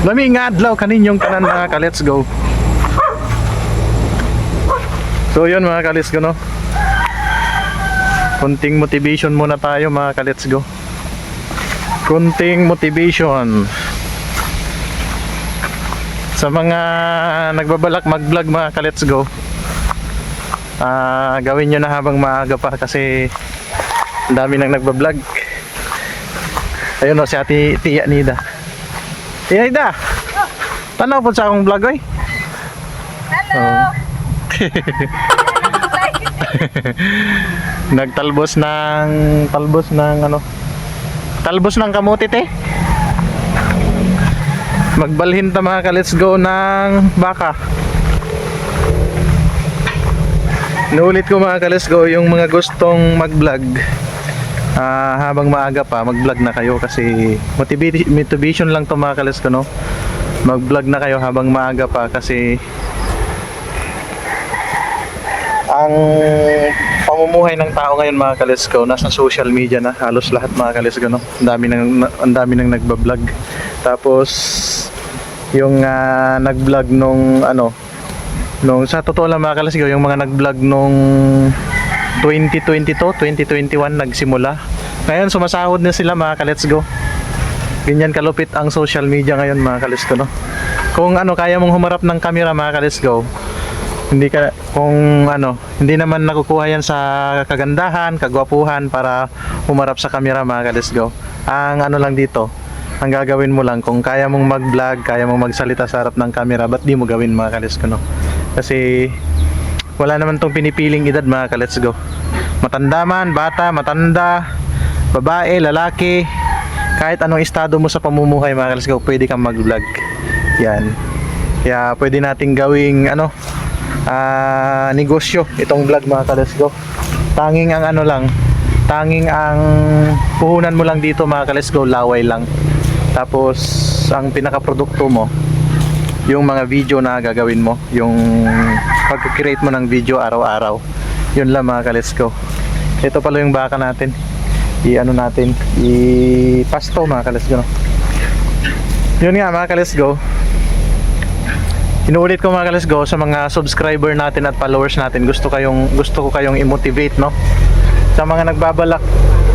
Lami nga adlaw kaninyong tanan mga ka-let's go. So yun mga ka-let's go, no. Konting motivation muna tayo mga ka-let's go. Konting motivation sa mga nagbabalak mag-vlog mga ka-let's go. Gawin nyo na habang maaga pa kasi ang dami nang nagbablog. Ayun o si ate Tia Nida. Tia Nida, tanaw po sa akong vlog oy. Hello! Nagtalbos ng talbos ng kamuti te. Magbalhin ta mga ka-let's go ng baka. Nuulit ko mga ka-let's go yung mga gustong mag-vlog. Habang maaga pa mag-vlog na kayo kasi motivation lang to mga ka-let's go, no. Mag-vlog na kayo habang maaga pa kasi ang pamumuhay ng tao ngayon mga ka-let's go nasa social media na halos lahat mga ka-let's go, no. Ang dami nang nagba-vlog. Tapos yung nag-vlog nung sa totoo lang mga ka-let's go, yung mga nag-vlog nung 2022, 2021 nagsimula. Ngayon sumasahod na sila mga ka-let's go. Ganyan kalupit ang social media ngayon mga ka-let's go, no. Kung kaya mong humarap ng camera mga ka-let's go, hindi naman nakukuha yan sa kagandahan, kagwapuhan para humarap sa camera mga ka-let's go. Ang lang dito, ang gagawin mo lang kung kaya mong mag-vlog, kaya mong magsalita sa harap ng camera, ba't di mo gawin mga ka-let's go, no? Kasi wala naman tong pinipiling edad mga ka-let's go. Matanda man, bata, matanda, babae, lalaki, kahit anong estado mo sa pamumuhay mga ka-let's go, pwede kang mag-vlog. Yan. Kaya pwede nating gawing negosyo itong vlog mga ka-let's go. Tanging ang puhunan mo lang dito mga ka-let's go, laway lang. Tapos ang pinaka-produkto mo yung mga video na gagawin mo, yung pag-create mo ng video araw-araw. Yun lang mga ka-let's go. Ito pala yung baka natin. I-pasto mga ka-let's go. Yun nga mga ka-let's go. Inuulit ko mga ka-let's go sa mga subscriber natin at followers natin. Gusto ko kayong i-motivate, no. Sa mga nagbabalak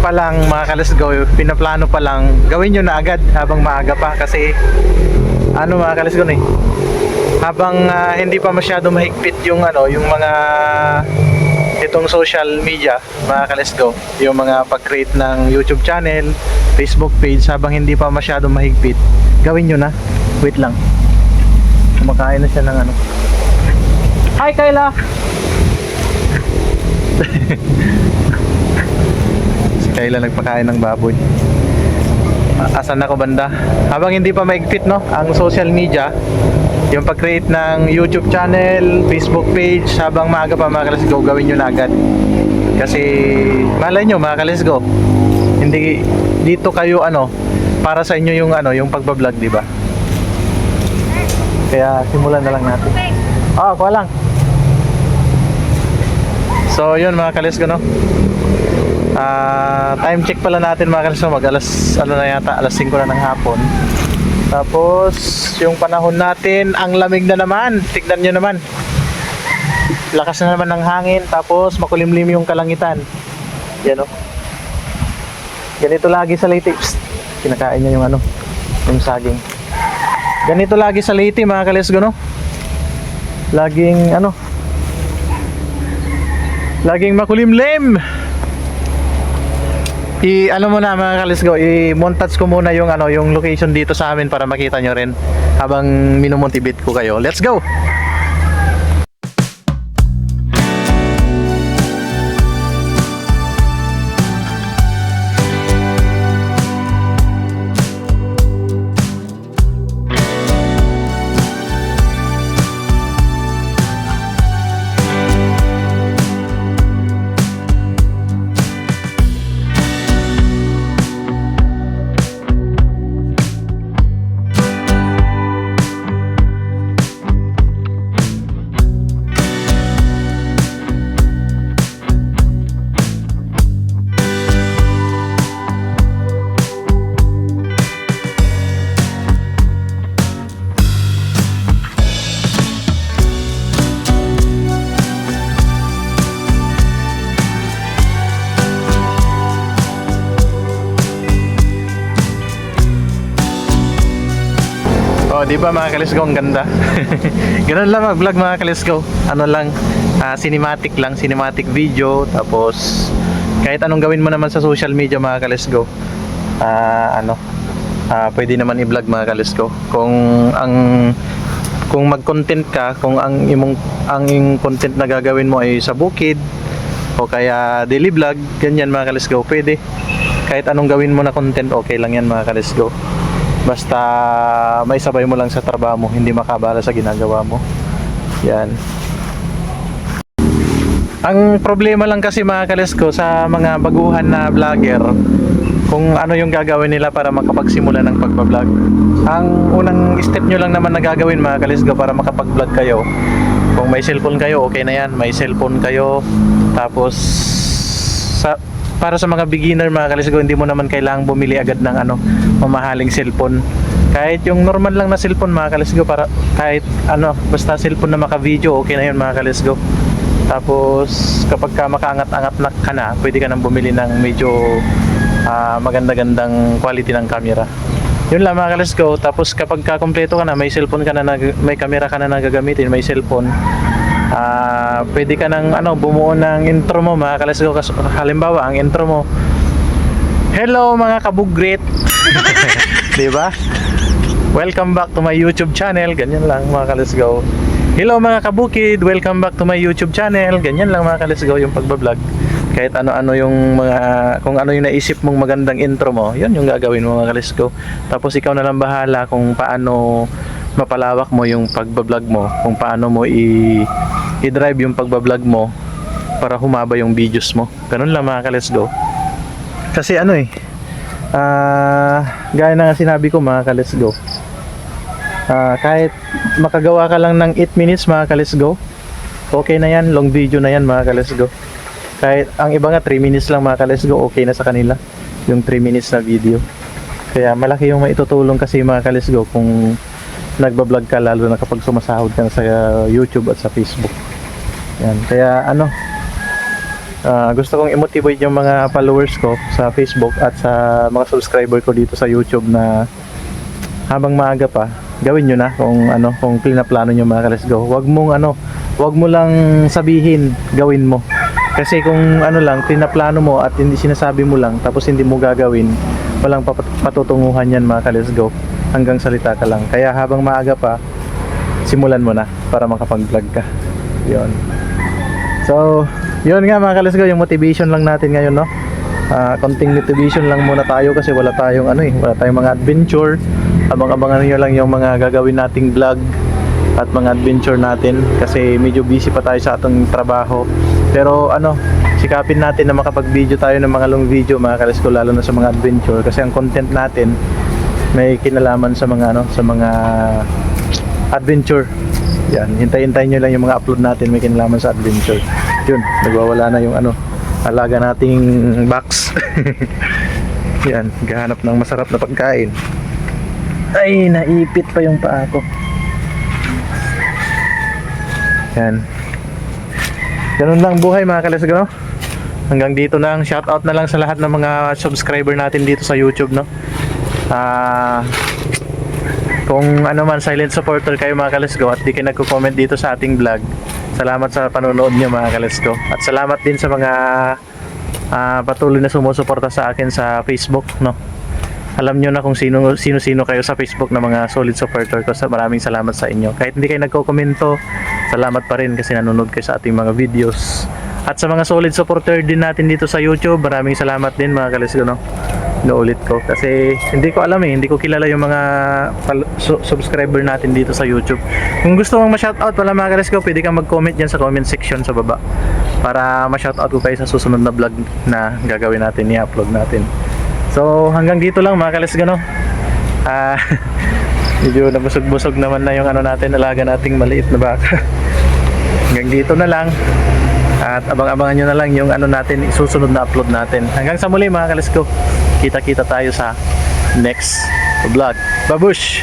pa lang mga ka-let's go, pinaplano pa lang, gawin nyo na agad habang maaga pa kasi mga ka-let's go habang hindi pa masyado mahigpit yung mga itong social media mga ka-let's go, yung mga pag-create ng YouTube channel, Facebook page, habang hindi pa masyado mahigpit, gawin nyo na. Wait lang, kumakain na siya ng Hi Kayla. Si Kayla nagpakain ng baboy. Asan ako banda? Habang hindi pa maigpit, no, ang social media, yung pag-create ng YouTube channel, Facebook page, habang maaga pa mga ka-let's go, gawin nyo na agad. Kasi malay nyo mga ka-let's go, hindi dito kayo para sa inyo yung yung pagbablog, di ba? Kaya simulan na lang natin. Kuha lang. So yun mga ka-let's go, no. Time check pala natin mga ka-let's go, alas 5 na ng hapon. Tapos yung panahon natin, ang lamig na naman. Tignan nyo naman, lakas na naman ng hangin. Tapos makulimlim yung kalangitan. Yan ganito lagi sa Leyte. Kinakain niya yung yung saging. Ganito lagi sa Leyte mga ka-let's go, no. Laging laging makulimlim. Muna mga ka-let's go, i-montage ko muna yung yung location dito sa amin para makita nyo rin habang minomotivate ko kayo. Let's go! Oh, di ba mga kalisgaw, ang ganda. Ganun lang mag-vlog mga kalisgaw. Ano lang, cinematic lang, cinematic video. Tapos kahit anong gawin mo naman sa social media mga kalisgaw, pwede naman i-vlog mga kalisgaw. Kung mag-content ka, kung ang iyong content na gagawin mo ay sa bukid o kaya daily vlog, ganyan mga kalisgaw, pwede. Kahit anong gawin mo na content, okay lang yan mga kalisgaw. Basta may sabay mo lang sa trabaho mo, hindi makabala sa ginagawa mo. Yan. Ang problema lang kasi mga kalisgaw sa mga baguhan na vlogger, kung ano yung gagawin nila para makapagsimula ng pagbablog. Ang unang step nyo lang naman na gagawin mga kalisgaw para makapag-vlog kayo, kung may cellphone kayo, okay na yan, may cellphone kayo. Tapos para sa mga beginner mga kalisgaw, hindi mo naman kailangang bumili agad ng mamahaling cellphone. Kahit yung normal lang na cellphone mga kalisgaw, para kahit basta cellphone na maka-video, okay na yun mga kalisgaw. Tapos kapag ka makaangat-angat na ka na, pwede ka nang bumili ng medyo maganda-gandang quality ng camera. Yun lang mga kalisgaw. Tapos kapag ka-kompleto ka na, may cellphone ka na, may camera ka na nagagamitin, may cellphone, pwede ka nang bumuo ng intro mo mga kalisgaw. Halimbawa, ang intro mo, hello mga kabugrit. Diba? Welcome back to my YouTube channel. Ganyan lang mga kalisgaw. Hello mga kabukid, welcome back to my YouTube channel. Ganyan lang mga kalisgaw yung pagbablog. Kahit ano-ano yung kung ano yung naisip mong magandang intro mo, yun yung gagawin mo mga kalisgaw. Tapos ikaw na lang bahala kung paano mapalawak mo yung pagbablog mo, kung paano mo i-drive yung pagbablog mo para humaba yung videos mo. Ganun lang mga kalisgaw. Kasi gaya na nga sinabi ko mga kalisgaw, kahit makagawa ka lang ng 8 minutes mga kalisgaw, okay na yan, long video na yan mga kalisgaw. Kahit ang iba nga 3 minutes lang mga kalisgaw, okay na sa kanila yung 3 minutes na video. Kaya malaki yung maitutulong kasi mga kalisgaw kung nagbablog ka, lalo na kapag sumasahod ka na sa YouTube at sa Facebook. Yan. Kaya gusto kong i-motivate yung mga followers ko sa Facebook at sa mga subscriber ko dito sa YouTube na habang maaga pa, gawin nyo na kung pinaplano nyo mga kalisgaw. Wag mo lang sabihin, gawin mo. Kasi kung lang pinaplano mo at hindi sinasabi mo lang tapos hindi mo gagawin, walang patutunguhan yan mga kalisgaw. Hanggang salita ka lang. Kaya habang maaga pa, simulan mo na para makapag-vlog ka. Yun. So, yun nga mga kalisgaw, yung motivation lang natin ngayon, no? Konting motivation lang muna tayo kasi wala tayong wala tayong mga adventure. Abang-abangan niyo lang yung mga gagawin nating vlog at mga adventure natin kasi medyo busy pa tayo sa atong trabaho. Pero sikapin natin na makapag-video tayo ng mga long video mga kalisgaw, lalo na sa mga adventure kasi ang content natin may kinalaman sa mga adventure. Yan, hintayin nyo lang yung mga upload natin, may kinalaman sa adventure. Yun, nagwawala na yung alaga nating box. Yan, gahanap ng masarap na pagkain. Ay, naipit pa yung paa ko. Yan. Ganun lang buhay mga kalisgaw. Hanggang dito na ang shoutout na lang sa lahat ng mga subscriber natin dito sa YouTube, no? Kung man silent supporter kayo mga kalisgaw at di kayo nagko-comment dito sa ating vlog, salamat sa panonood niyo mga kalisgaw. At salamat din sa mga patuloy na sumusuporta sa akin sa Facebook, no? Alam nyo na kung sino kayo sa Facebook na mga solid supporter ko. Maraming salamat sa inyo. Kahit hindi kayo nagko-komento, salamat pa rin kasi nanonood kayo sa ating mga videos. At sa mga solid supporter din natin dito sa YouTube, maraming salamat din mga kalisgaw, no? Inuulit ko kasi hindi ko alam hindi ko kilala yung mga subscriber natin dito sa YouTube. Kung gusto mong ma-shoutout wala mga kalisgaw, pwede kang mag-comment dyan sa comment section sa baba para ma-shoutout ko kayo sa susunod na vlog na gagawin natin, i-upload natin. So hanggang dito lang mga kalisgaw, no? Medyo nabusog-busog naman na yung natin, alaga nating maliit na baka. Hanggang dito na lang. At abang-abangan nyo na lang yung natin, isusunod na upload natin. Hanggang sa muli mga kalisgaw, kita-kita tayo sa next vlog. Babush!